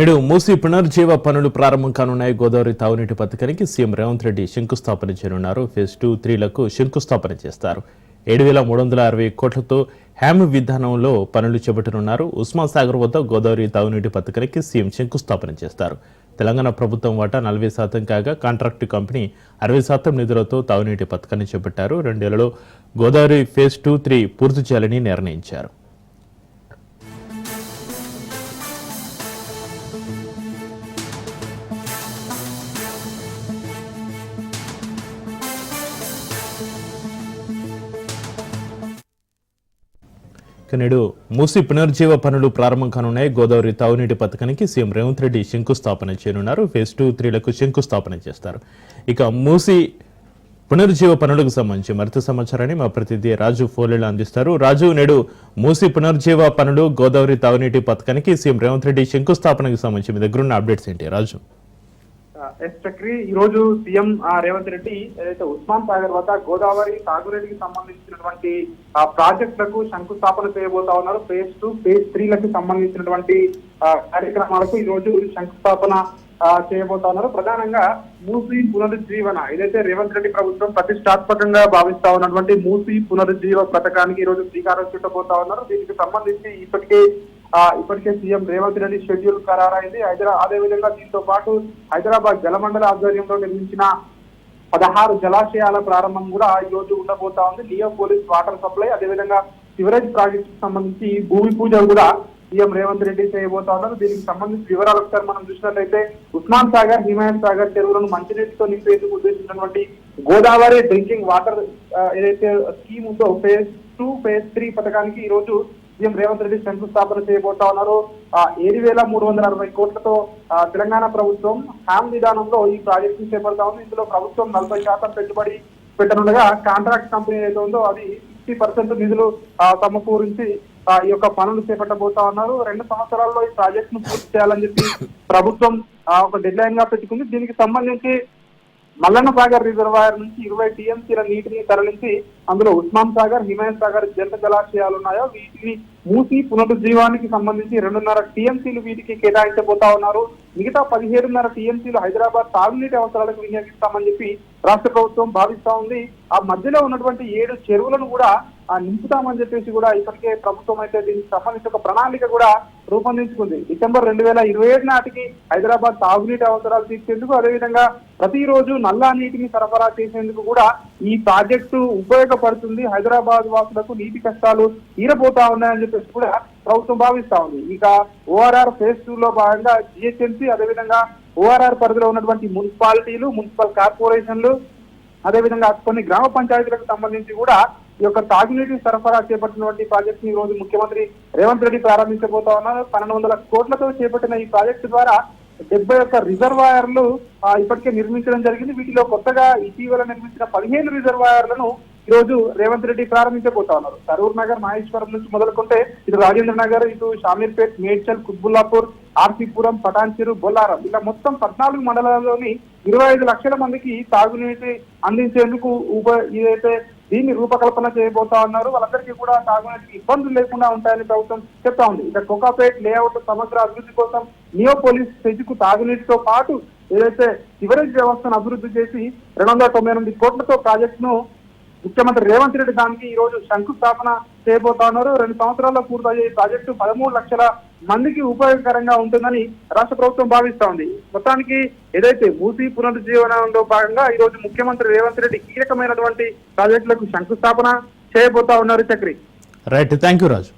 నేడు మూసీ పునర్జీవ పనులు ప్రారంభం కానున్నాయి. గోదావరి తాగునీటి పథకానికి సీఎం రేవంత్ రెడ్డి శంకుస్థాపన చేయనున్నారు. ఫేజ్ 2, 3లకు శంకుస్థాపన చేస్తారు. 7,360 కోట్లతో హ్యామ్ విధానంలో పనులు చేపట్టనున్నారు. ఉస్మాన్ సాగర్ వద్ద గోదావరి తాగునీటి పథకానికి సీఎం శంకుస్థాపన చేస్తారు. తెలంగాణ ప్రభుత్వం వాటా 40% కాగా కాంట్రాక్టు కంపెనీ 60% నిధులతో తాగునీటి పథకాన్ని చేపట్టారు. 2 ఏళ్లలో గోదావరి ఫేజ్ 2, 3 పూర్తి చేయాలని నిర్ణయించారు. నేడు మూసీ పునర్జీవ పనులు ప్రారంభం కానున్నాయి. గోదావరి తాగునీటి పథకానికి సీఎం రేవంత్ రెడ్డి శంకుస్థాపన చేయనున్నారు. ఫేజ్ 2, 3లకు శంకుస్థాపన చేస్తారు. ఇక మూసీ పునర్జీవ పనులకు సంబంధించి మరింత సమాచారాన్ని మా ప్రతినిధి రాజు ఫోన్లో అందిస్తారు. రాజు, నేడు మూసీ పునర్జీవ పనులు గోదావరి తాగునీటి పథకానికి సీఎం రేవంత్ రెడ్డి శంకుస్థాపనకు సంబంధించి మీ దగ్గర ఉన్న అప్డేట్స్ ఏంటి రాజు? చక్రి, ఈ రోజు సీఎం రేవంత్ రెడ్డి ఏదైతే ఉస్మాన్ సాగర్ వద్ద గోదావరి తాగునీటికి సంబంధించినటువంటి ప్రాజెక్టులకు శంకుస్థాపన చేయబోతా ఉన్నారు. ఫేజ్ 2, ఫేజ్ 3లకు సంబంధించినటువంటి కార్యక్రమాలకు ఈ రోజు శంకుస్థాపన చేయబోతా ఉన్నారు. ప్రధానంగా మూసీ పునరుజ్జీవన ఏదైతే రేవంత్ రెడ్డి ప్రభుత్వం ప్రతిష్టాత్మకంగా భావిస్తా ఉన్నటువంటి మూసీ పునరుజ్జీవ పథకానికి ఈ రోజు శ్రీకారం చుట్టబోతా ఉన్నారు. దీనికి సంబంధించి ఇప్పటికే సీఎం రేవంత్ రెడ్డి షెడ్యూల్ ఖరారైంది. అదేవిధంగా దీంతో పాటు హైదరాబాద్ జలమండలి ఆధ్వర్యంలో నిర్మించిన 16 జలాశయాల ప్రారంభం కూడా ఈ రోజు ఉండబోతా ఉంది. నియోపోలిస్ వాటర్ సప్లై, అదేవిధంగా సివరేజ్ ప్రాజెక్ట్ కి సంబంధించి భూమి పూజ కూడా సీఎం రేవంత్ రెడ్డి చేయబోతా ఉన్నారు. దీనికి సంబంధించి వివరాలు ఒకసారి మనం చూసినట్లయితే ఉస్మాన్ సాగర్, హిమాయత్ సాగర్ చెరువులను మంచినీటితో నింపేందుకు ఉద్దేశించినటువంటి గోదావరి డ్రింకింగ్ వాటర్ ఏదైతే స్కీమ్ ఉందో ఫేజ్ 2, ఫేజ్ 3 పథకానికి ఈ రోజు సీఎం రేవంత్ రెడ్డి శంకుస్థాపన చేయబోతా ఉన్నారు. 7,360 కోట్లతో తెలంగాణ ప్రభుత్వం హ్యామ్ విధానంలో ఈ ప్రాజెక్ట్ ని చేపడతా ఉంది. ఇందులో ప్రభుత్వం 40% పెట్టుబడి పెట్టనుండగా కాంట్రాక్ట్ కంపెనీ ఏదైతే ఉందో అది 60% నిధులు సమకూరించి ఈ యొక్క పనులు చేపట్టబోతా ఉన్నారు. 2 సంవత్సరాల్లో ఈ ప్రాజెక్ట్ ను పూర్తి చేయాలని చెప్పి ప్రభుత్వం ఒక డెడ్ లైన్ గా పెట్టుకుంది. దీనికి సంబంధించి మల్లన్న సాగర్ రిజర్వాయర్ నుంచి 20 టీఎంసీల నీటిని తరలించి అందులో ఉస్మాన్ సాగర్, హిమాయత్ సాగర్ జంట జలాశయాలు ఉన్నాయో వీటిని మూసీ పునరుజ్జీవానికి సంబంధించి 2.5 టీఎంసీలు వీటికి కేటాయించబోతా ఉన్నారు. మిగతా 17.5 టీఎంసీలు హైదరాబాద్ తాగునీటి అవసరాలకు వినియోగిస్తామని చెప్పి రాష్ట్ర ప్రభుత్వం భావిస్తా ఉంది. ఆ మధ్యలో ఉన్నటువంటి 7 చెరువులను కూడా నింపుతామని చెప్పేసి కూడా ఇప్పటికే ప్రభుత్వం అయితే దీనికి సంబంధించి ఒక ప్రణాళిక కూడా రూపొందించుకుంది. డిసెంబర్ 2027 నాటికి హైదరాబాద్ తాగునీటి అవసరాలు తీర్చేందుకు, అదేవిధంగా ప్రతిరోజు నల్లా నీటిని సరఫరా చేసేందుకు కూడా ఈ ప్రాజెక్టు ఉపయోగపడుతుంది. హైదరాబాద్ వాసులకు నీటి కష్టాలు తీరబోతా ఉన్నాయని చెప్పేసి కూడా ప్రభుత్వం భావిస్తా ఉంది. ఇక ఓఆర్ఆర్ ఫేజ్ 2లో భాగంగా జిహెచ్ఎంసీ, అదేవిధంగా ఓఆర్ఆర్ పరిధిలో ఉన్నటువంటి మున్సిపాలిటీలు, మున్సిపల్ కార్పొరేషన్లు, అదేవిధంగా కొన్ని గ్రామ పంచాయతీలకు సంబంధించి కూడా ఈ యొక్క తాగునీటి సరఫరా చేపట్టినటువంటి ప్రాజెక్ట్ ని ఈ రోజు ముఖ్యమంత్రి రేవంత్ రెడ్డి ప్రారంభించబోతా ఉన్నారు. 1,200 కోట్లతో చేపట్టిన ఈ ప్రాజెక్టు ద్వారా 71 రిజర్వాయర్లు ఇప్పటికే నిర్మించడం జరిగింది. వీటిలో కొత్తగా ఇటీవల నిర్మించిన 15 రిజర్వాయర్లను ఈ రోజు రేవంత్ రెడ్డి ప్రారంభించబోతా ఉన్నారు. సరూర్ నగర్, మహేశ్వరం నుంచి మొదలుకుంటే ఇటు రాజేంద్ర నగర్, ఇటు షామీర్పేట్, మేడ్చల్, కుత్బుల్లాపూర్, ఆర్సీపురం, పటాన్చెరు, బొల్లారం ఇలా మొత్తం 14 మండలాల్లోని 25 లక్షల మందికి తాగునీటి అందించేందుకు ఏదైతే దీన్ని రూపకల్పన చేయబోతా ఉన్నారు. వాళ్ళందరికీ కూడా తాగునీటికి ఇబ్బందులు లేకుండా ఉంటాయని ప్రభుత్వం చెప్తా ఉంది. ఇక కోకాపేట్ లేఅవుట్ సమగ్ర అభివృద్ధి కోసం నియోపోలిస్ సెజ్కు తాగునీటితో పాటు ఏదైతే సివరేజ్ వ్యవస్థను అభివృద్ధి చేసి 298 కోట్లతో ప్రాజెక్టును ముఖ్యమంత్రి రేవంత్ రెడ్డి దానికి ఈ రోజు శంకుస్థాపన చేయబోతా ఉన్నారు. 2 సంవత్సరాల్లో పూర్తయ్యే ఈ ప్రాజెక్టు 13 లక్షల మందికి ఉపయోగకరంగా ఉంటుందని రాష్ట్ర ప్రభుత్వం భావిస్తా ఉంది. మొత్తానికి ఏదైతే మూసీ పునరుజ్జీవనంలో భాగంగా ఈ రోజు ముఖ్యమంత్రి రేవంత్ రెడ్డి కీలకమైనటువంటి ప్రాజెక్టులకు శంకుస్థాపన చేయబోతా ఉన్నారు. Chakri, right, thank you Raju.